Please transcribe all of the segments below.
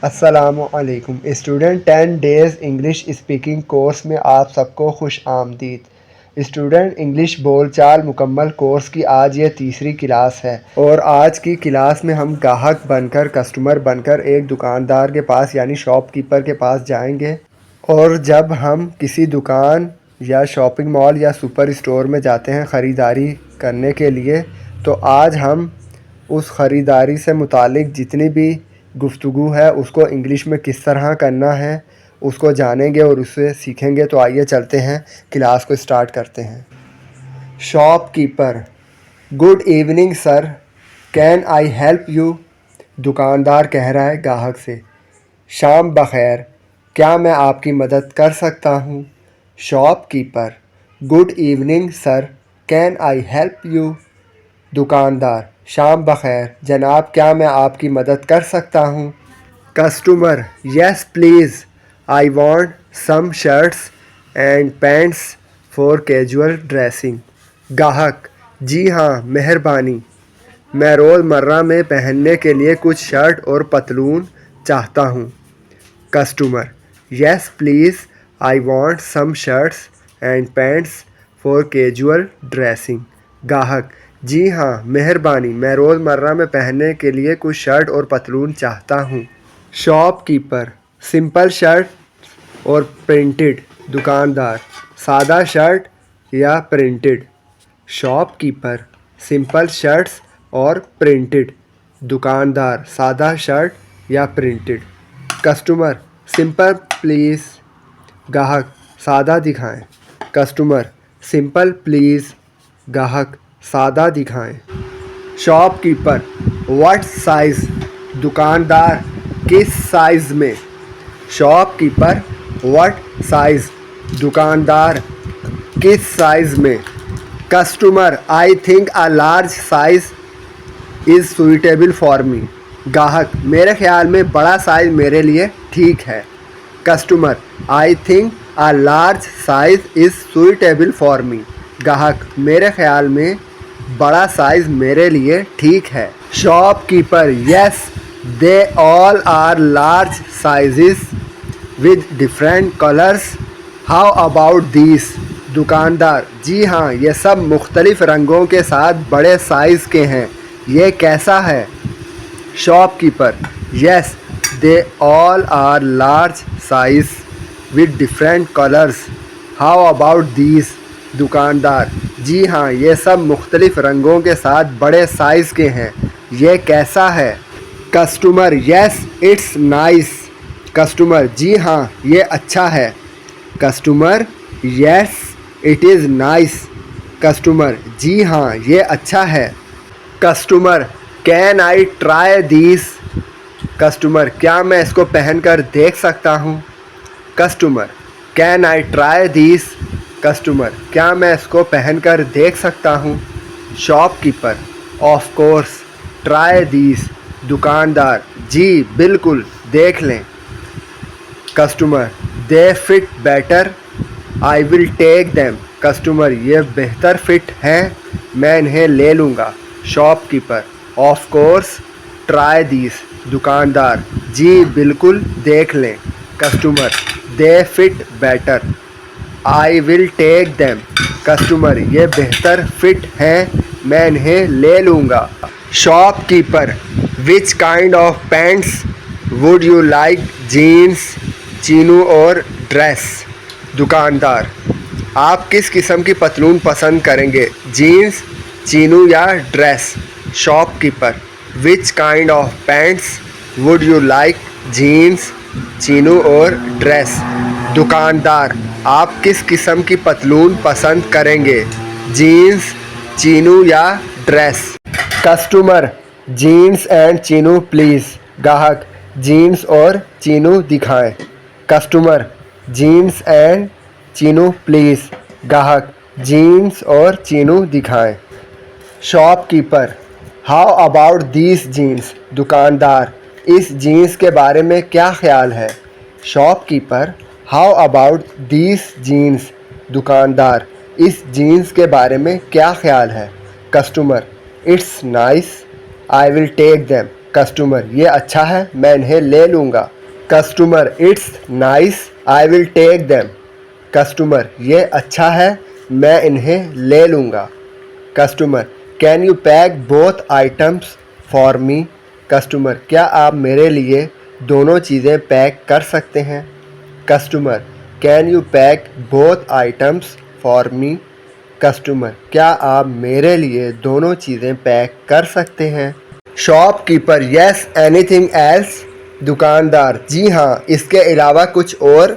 अस्सलामुअलैकुम student 10 days English speaking course में आप सबको खुश आमदीद। स्टूडेंट इंग्लिश बोलचाल मुकम्मल कोर्स की आज ये तीसरी क्लास है और आज की क्लास में हम ग्राहक बनकर कस्टमर बनकर एक दुकानदार के पास यानी शॉपकीपर के पास जाएंगे। और जब हम किसी दुकान या शॉपिंग मॉल या सुपर स्टोर में जाते हैं ख़रीदारी करने के लिए, तो आज हम उस ख़रीदारी से मुतालिक जितनी भी गुफ्तगू है उसको इंग्लिश में किस तरह करना है उसको जानेंगे और उससे सीखेंगे। तो आइए चलते हैं, क्लास को स्टार्ट करते हैं। Shopkeeper: good evening sir, can I help you? दुकानदार कह रहा है ग्राहक से। शाम बखैर, क्या मैं आपकी मदद कर सकता हूँ? Shopkeeper: good evening sir, can I help you? दुकानदार: शाम बखैर जनाब, क्या मैं आपकी मदद कर सकता हूँ? Customer: yes please, I want some shirts and pants for casual dressing. ग्राहक: जी हाँ मेहरबानी, मैं रोज़मर्रा में पहनने के लिए कुछ शर्ट और पतलून चाहता हूँ। Customer: yes please, I want some shirts and pants for casual dressing. ग्राहक: जी हाँ मेहरबानी, मैं रोज़मर्रा में पहनने के लिए कुछ शर्ट और पतलून चाहता हूँ। शॉपकीपर: सिंपल शर्ट और प्रिंटेड। दुकानदार: सादा शर्ट या प्रिंटेड? शॉपकीपर: सिंपल शर्ट्स और प्रिंटेड। दुकानदार: सादा शर्ट या प्रिंटेड। Customer: simple please. ग्राहक: सादा दिखाएं। Customer: simple please. ग्राहक: सादा दिखाएं। Shopkeeper: what size? दुकानदार: किस साइज़ में? Shopkeeper: what size? दुकानदार: किस साइज़ में? Customer: I think a large size is suitable for me. ग्राहक: मेरे ख्याल में बड़ा साइज़ मेरे लिए ठीक है। Customer: I think a large size is suitable for me. ग्राहक: मेरे ख्याल में बड़ा साइज़ मेरे लिए ठीक है। Shopkeeper: yes, they all are large sizes with different colours, how about this? दुकानदार: जी हाँ, ये सब मुख्तलिफ रंगों के साथ बड़े साइज़ के हैं, ये कैसा है? Shopkeeper: yes, they all are large size with different colours, how about this? दुकानदार: जी हाँ, ये सब मुख्तलिफ रंगों के साथ बड़े साइज़ के हैं, ये कैसा है? Customer: yes, it's nice. Customer: जी हाँ, ये अच्छा है। Customer: yes, it is nice. Customer: जी हाँ, ये अच्छा है। Customer: can I try this? Customer: क्या मैं इसको पहनकर देख सकता हूँ? Customer: can I try this? Customer: क्या मैं इसको पहनकर देख सकता हूँ? Shopkeeper: of course, try this. दुकानदार: जी बिल्कुल, देख लें। Customer: they fit better, I will take them. Customer: ये बेहतर फिट हैं, मैं इन्हें ले लूँगा। Shopkeeper: of course, try this. दुकानदार: जी बिल्कुल, देख लें। Customer: they fit better, I will take them. Customer: ये बेहतर फिट हैं, मैं इन्हें ले लूँगा। Shopkeeper: which kind of pants would you like, jeans, chino और ड्रेस? दुकानदार: आप किस किस्म की पतलून पसंद करेंगे, जीन्स, चीनू या dress? Shopkeeper: which kind of pants would you like, jeans, chino और ड्रेस? दुकानदार: आप किस किस्म की पतलून पसंद करेंगे, जीन्स, चीनू या dress? Customer: jeans and chino please. ग्राहक: जीन्स और चीनू दिखाएं। Customer: jeans and chino please. ग्राहक: जीन्स और चीनू दिखाएं। Shopkeeper: how about these jeans? दुकानदार: इस जीन्स के बारे में क्या ख्याल है? Shopkeeper: how about these jeans? दुकानदार: इस जीन्स के बारे में क्या ख्याल है? Customer: it's nice, I will take them. Customer ये अच्छा है, मैं इन्हें ले लूँगा। Customer it's nice, I will take them. Customer ये अच्छा है, मैं इन्हें ले लूँगा। Customer can you pack both items for me. Customer क्या आप मेरे लिए दोनों चीज़ें पैक कर सकते हैं। Customer can you pack both items for me. Customer क्या आप मेरे लिए दोनों चीज़ें पैक कर सकते हैं। Shopkeeper yes anything else. दुकानदार जी हाँ, इसके अलावा कुछ और।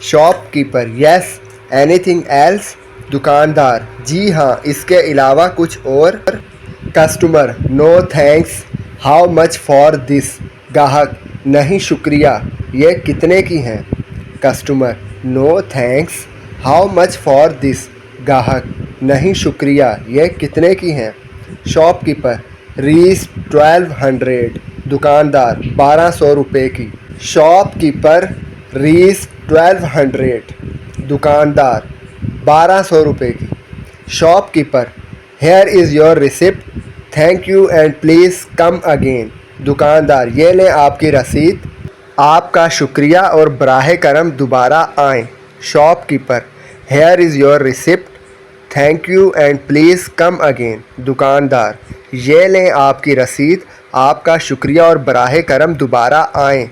Shopkeeper yes anything else. दुकानदार जी हाँ, इसके अलावा कुछ और। Customer no thanks, how much for this. ग्राहक नहीं शुक्रिया, ये कितने की हैं। Customer no thanks, how much for this. ग्राहक नहीं शुक्रिया, ये कितने की हैं। शॉपकीपर रीस 1200। दुकानदार 1200 रुपये की। शॉपकीपर रीस 1200। दुकानदार 1200 रुपये की। Shopkeeper here is your receipt, thank you and please come again. दुकानदार ये लें आपकी रसीद, आपका शुक्रिया और बराह करम दोबारा आएँ। Shopkeeper here is your receipt, thank you and please come again. दुकानदार ये लें आपकी रसीद, आपका शुक्रिया और बराह करम दोबारा आएँ।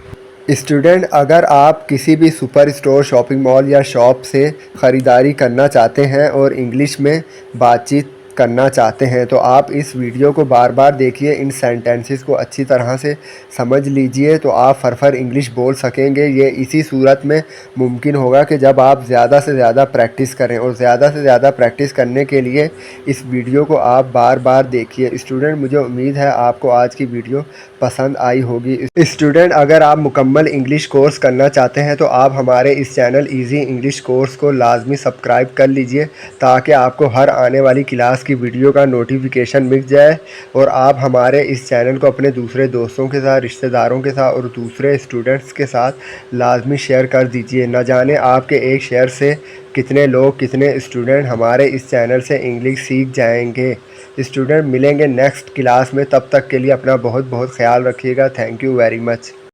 स्टूडेंट अगर आप किसी भी सुपर स्टोर, शॉपिंग मॉल या शॉप से ख़रीदारी करना चाहते हैं और इंग्लिश में बातचीत करना चाहते हैं तो आप इस वीडियो को बार बार देखिए, इन सेंटेंसेस को अच्छी तरह से समझ लीजिए तो आप फरफर इंग्लिश बोल सकेंगे। ये इसी सूरत में मुमकिन होगा कि जब आप ज़्यादा से ज़्यादा प्रैक्टिस करें, और ज़्यादा से ज़्यादा प्रैक्टिस करने के लिए इस वीडियो को आप बार बार देखिए। स्टूडेंट मुझे उम्मीद है आपको आज की वीडियो पसंद आई होगी। स्टूडेंट अगर आप मुकम्मल इंग्लिश कोर्स करना चाहते हैं तो आप हमारे इस चैनल ईजी इंग्लिश कोर्स को लाजमी सब्सक्राइब कर लीजिए ताकि आपको हर आने वाली क्लास की वीडियो का नोटिफिकेशन मिल जाए और आप हमारे इस चैनल को अपने दूसरे दोस्तों के साथ, रिश्तेदारों के साथ और दूसरे स्टूडेंट्स के साथ लाजमी शेयर कर दीजिए। न जाने आपके एक शेयर से कितने लोग, कितने स्टूडेंट हमारे इस चैनल से इंग्लिश सीख जाएंगे। स्टूडेंट मिलेंगे नेक्स्ट क्लास में, तब तक के लिए अपना बहुत बहुत ख्याल रखिएगा। Thank you very much.